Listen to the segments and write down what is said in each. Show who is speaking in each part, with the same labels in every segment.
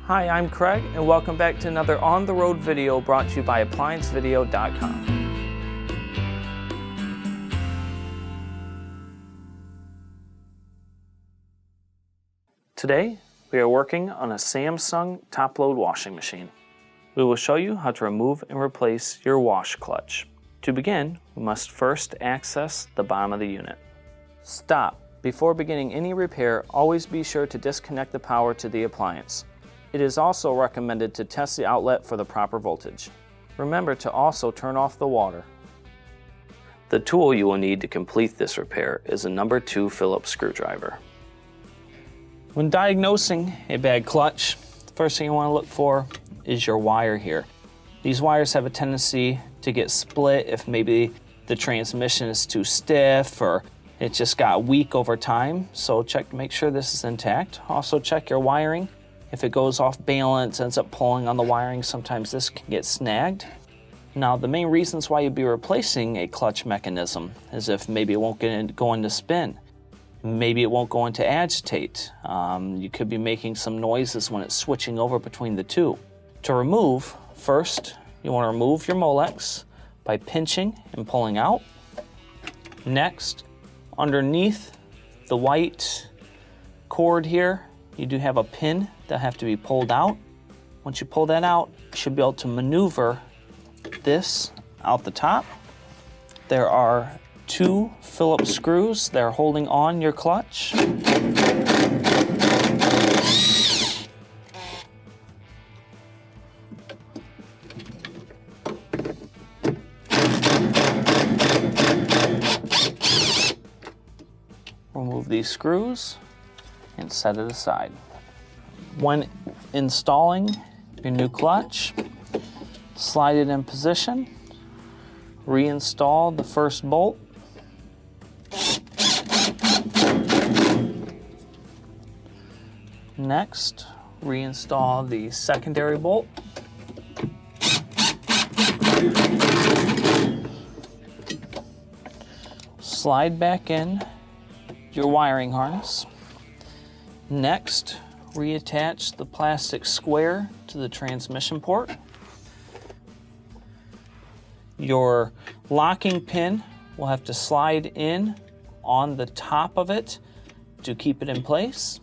Speaker 1: Hi, I'm Craig, and welcome back to another on-the-road video brought to you by ApplianceVideo.com. Today, we are working on a Samsung top-load washing machine. We will show you how to remove and replace your wash clutch. To begin, we must first access the bottom of the unit. Stop. Before beginning any repair, always be sure to disconnect the power to the appliance. It is also recommended to test the outlet for the proper voltage. Remember to also turn off the water. The tool you will need to complete this repair is a number 2 Phillips screwdriver. When diagnosing a bad clutch, the first thing you want to look for is your wire here. These wires have a tendency to get split if maybe the transmission is too stiff or it just got weak over time, so check to make sure this is intact. Also check your wiring. If it goes off balance, ends up pulling on the wiring, sometimes this can get snagged. Now, the main reasons why you'd be replacing a clutch mechanism is if maybe it won't go into spin. Maybe it won't go into agitate. You could be making some noises when it's switching over between the two. To remove, first, you want to remove your Molex by pinching and pulling out. Next, underneath the white cord here, you do have a pin that have to be pulled out. Once you pull that out, you should be able to maneuver this out the top. There are 2 Phillips screws that are holding on your clutch. Remove these screws and set it aside. When installing your new clutch, slide it in position, reinstall the first bolt, next reinstall the secondary bolt, slide back in your wiring harness. Next, reattach the plastic square to the transmission port. Your locking pin will have to slide in on the top of it to keep it in place.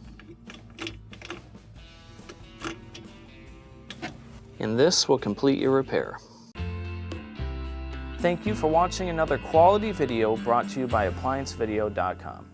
Speaker 1: And this will complete your repair. Thank you for watching another quality video brought to you by ApplianceVideo.com.